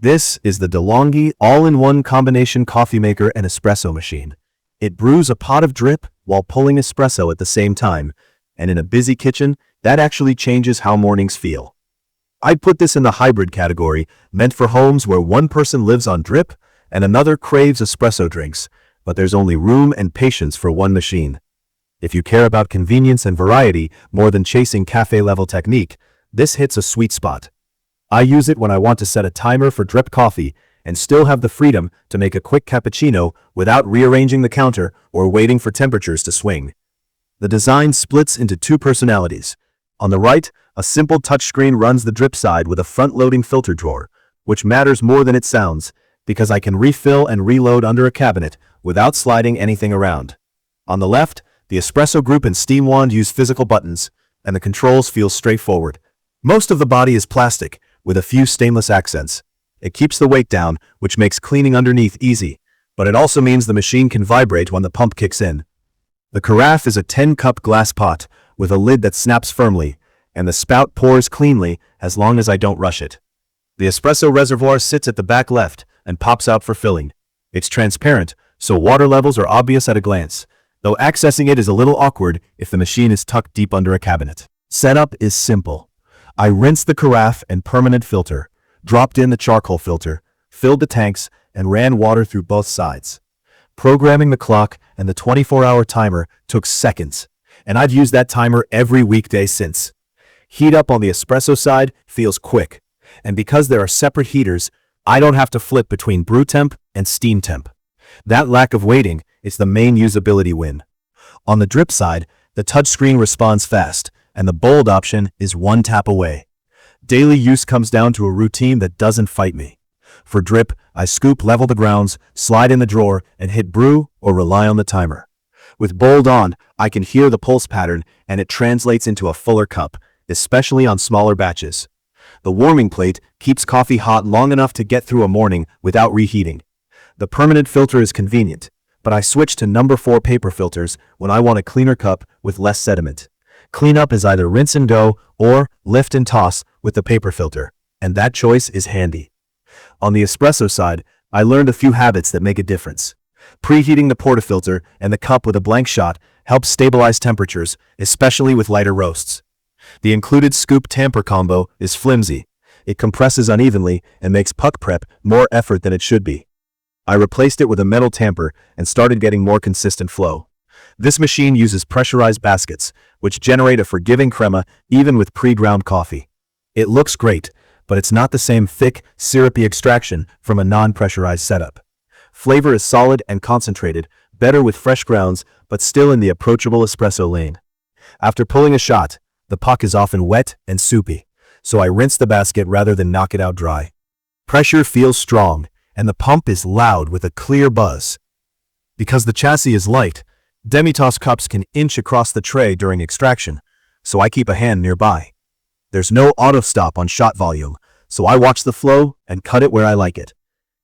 This is the De'Longhi all-in-one combination coffee maker and espresso machine. It brews a pot of drip while pulling espresso at the same time, and in a busy kitchen, that actually changes how mornings feel. I'd put this in the hybrid category, meant for homes where one person lives on drip and another craves espresso drinks, but there's only room and patience for one machine. If you care about convenience and variety more than chasing cafe-level technique, this hits a sweet spot. I use it when I want to set a timer for drip coffee and still have the freedom to make a quick cappuccino without rearranging the counter or waiting for temperatures to swing. The design splits into two personalities. On the right, a simple touchscreen runs the drip side with a front-loading filter drawer, which matters more than it sounds, because I can refill and reload under a cabinet without sliding anything around. On the left, the espresso group and steam wand use physical buttons, and the controls feel straightforward. Most of the body is plastic, with a few stainless accents. It keeps the weight down, which makes cleaning underneath easy, but it also means the machine can vibrate when the pump kicks in. The carafe is a 10-cup glass pot with a lid that snaps firmly, and the spout pours cleanly as long as I don't rush it. The espresso reservoir sits at the back left and pops out for filling. It's transparent, so water levels are obvious at a glance, though accessing it is a little awkward if the machine is tucked deep under a cabinet. Setup is simple. I rinsed the carafe and permanent filter, dropped in the charcoal filter, filled the tanks, and ran water through both sides. Programming the clock and the 24-hour timer took seconds, and I've used that timer every weekday since. Heat up on the espresso side feels quick, and because there are separate heaters, I don't have to flip between brew temp and steam temp. That lack of waiting is the main usability win. On the drip side, the touchscreen responds fast, and the bold option is one tap away. Daily use comes down to a routine that doesn't fight me. For drip, I scoop, level the grounds, slide in the drawer, and hit brew or rely on the timer. With bold on, I can hear the pulse pattern and it translates into a fuller cup, especially on smaller batches. The warming plate keeps coffee hot long enough to get through a morning without reheating. The permanent filter is convenient, but I switch to number 4 paper filters when I want a cleaner cup with less sediment. Cleanup is either rinse and go or lift and toss with the paper filter, and that choice is handy. On the espresso side, I learned a few habits that make a difference. Preheating the portafilter and the cup with a blank shot helps stabilize temperatures, especially with lighter roasts. The included scoop tamper combo is flimsy. It compresses unevenly and makes puck prep more effort than it should be. I replaced it with a metal tamper and started getting more consistent flow. This machine uses pressurized baskets, which generate a forgiving crema even with pre-ground coffee. It looks great, but it's not the same thick, syrupy extraction from a non-pressurized setup. Flavor is solid and concentrated, better with fresh grounds, but still in the approachable espresso lane. After pulling a shot, the puck is often wet and soupy, so I rinse the basket rather than knock it out dry. Pressure feels strong, and the pump is loud with a clear buzz. Because the chassis is light, Demitasse cups can inch across the tray during extraction, so I keep a hand nearby. There's no auto stop on shot volume, so I watch the flow and cut it where I like it.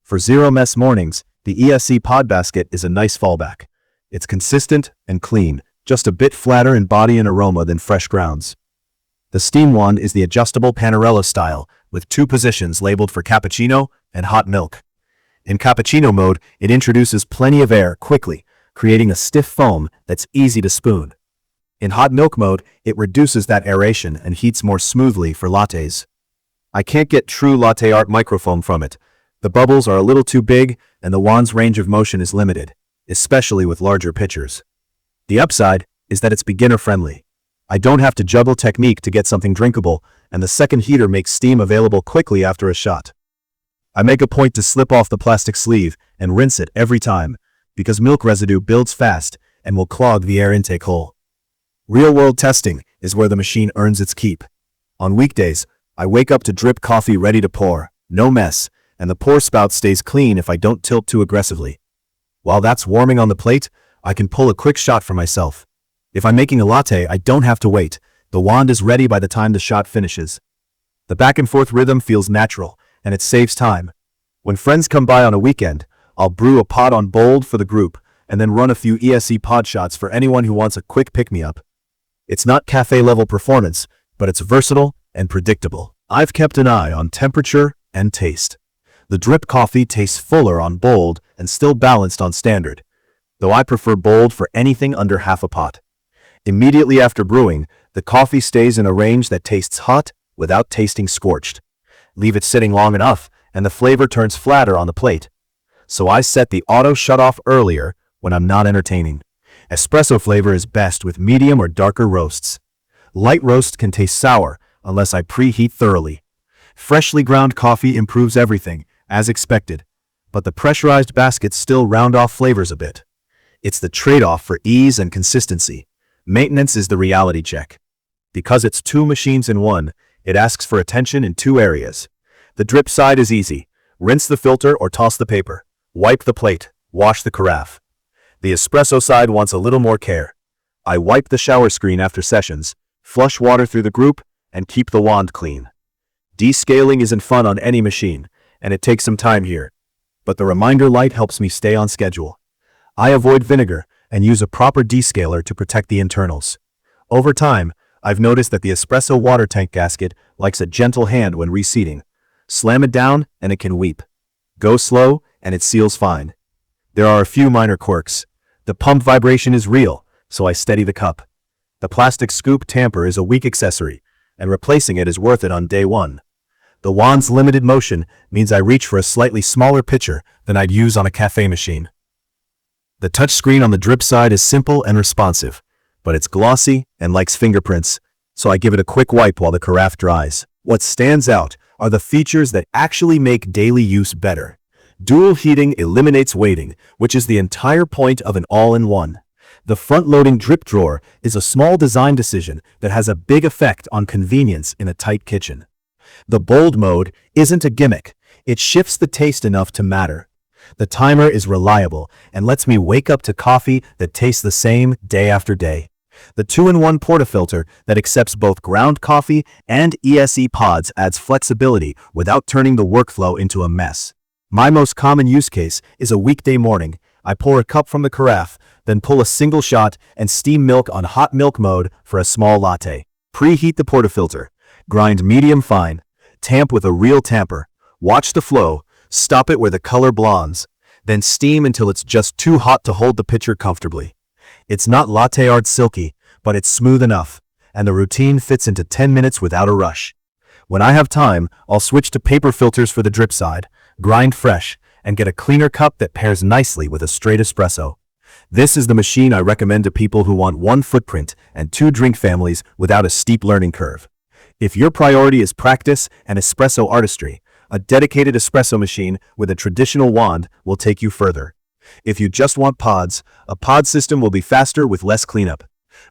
For zero-mess mornings, the ESC pod basket is a nice fallback. It's consistent and clean, just a bit flatter in body and aroma than fresh grounds. The steam wand is the adjustable Panarello style, with 2 positions labeled for cappuccino and hot milk. In cappuccino mode, it introduces plenty of air quickly, creating a stiff foam that's easy to spoon. In hot milk mode, it reduces that aeration and heats more smoothly for lattes. I can't get true latte art microfoam from it. The bubbles are a little too big and the wand's range of motion is limited, especially with larger pitchers. The upside is that it's beginner-friendly. I don't have to juggle technique to get something drinkable, and the second heater makes steam available quickly after a shot. I make a point to slip off the plastic sleeve and rinse it every time, because milk residue builds fast and will clog the air intake hole. Real-world testing is where the machine earns its keep. On weekdays, I wake up to drip coffee ready to pour, no mess, and the pour spout stays clean if I don't tilt too aggressively. While that's warming on the plate, I can pull a quick shot for myself. If I'm making a latte, I don't have to wait. The wand is ready by the time the shot finishes. The back-and-forth rhythm feels natural, and it saves time. When friends come by on a weekend, I'll brew a pod on bold for the group, and then run a few ESC pod shots for anyone who wants a quick pick-me-up. It's not cafe-level performance, but it's versatile and predictable. I've kept an eye on temperature and taste. The drip coffee tastes fuller on bold and still balanced on standard, though I prefer bold for anything under half a pot. Immediately after brewing, the coffee stays in a range that tastes hot without tasting scorched. Leave it sitting long enough, and the flavor turns flatter on the plate. So I set the auto shut-off earlier when I'm not entertaining. Espresso flavor is best with medium or darker roasts. Light roast can taste sour unless I preheat thoroughly. Freshly ground coffee improves everything, as expected, but the pressurized baskets still round off flavors a bit. It's the trade-off for ease and consistency. Maintenance is the reality check. Because it's two machines in one, it asks for attention in two areas. The drip side is easy. Rinse the filter or toss the paper. Wipe the plate. Wash the carafe. The espresso side wants a little more care. I wipe the shower screen after sessions, flush water through the group, and keep the wand clean. Descaling isn't fun on any machine, and it takes some time here. But the reminder light helps me stay on schedule. I avoid vinegar and use a proper descaler to protect the internals. Over time, I've noticed that the espresso water tank gasket likes a gentle hand when reseating. Slam it down and it can weep. Go slow and it seals fine. There are a few minor quirks. The pump vibration is real, so I steady the cup. The plastic scoop tamper is a weak accessory, and replacing it is worth it on day one. The wand's limited motion means I reach for a slightly smaller pitcher than I'd use on a cafe machine. The touchscreen on the drip side is simple and responsive, but it's glossy and likes fingerprints, so I give it a quick wipe while the carafe dries. What stands out are the features that actually make daily use better. Dual heating eliminates waiting, which is the entire point of an all-in-one. The front-loading drip drawer is a small design decision that has a big effect on convenience in a tight kitchen. The bold mode isn't a gimmick. It shifts the taste enough to matter. The timer is reliable and lets me wake up to coffee that tastes the same day after day. The 2-in-1 portafilter that accepts both ground coffee and ESE pods adds flexibility without turning the workflow into a mess. My most common use case is a weekday morning. I pour a cup from the carafe, then pull a single shot and steam milk on hot milk mode for a small latte. Preheat the portafilter. Grind medium fine. Tamp with a real tamper. Watch the flow. Stop it where the color blondes. Then steam until it's just too hot to hold the pitcher comfortably. It's not latte art silky, but it's smooth enough, and the routine fits into 10 minutes without a rush. When I have time, I'll switch to paper filters for the drip side, grind fresh, and get a cleaner cup that pairs nicely with a straight espresso. This is the machine I recommend to people who want one footprint and two drink families without a steep learning curve. If your priority is practice and espresso artistry, a dedicated espresso machine with a traditional wand will take you further. If you just want pods, a pod system will be faster with less cleanup.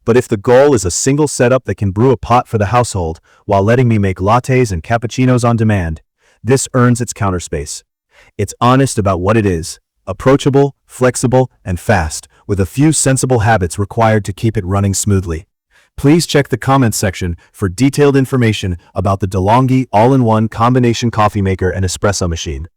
But if the goal is a single setup that can brew a pot for the household while letting me make lattes and cappuccinos on demand, this earns its counter space. It's honest about what it is, approachable, flexible, and fast, with a few sensible habits required to keep it running smoothly. Please check the comments section for detailed information about the De'Longhi all-in-one combination coffee maker and espresso machine.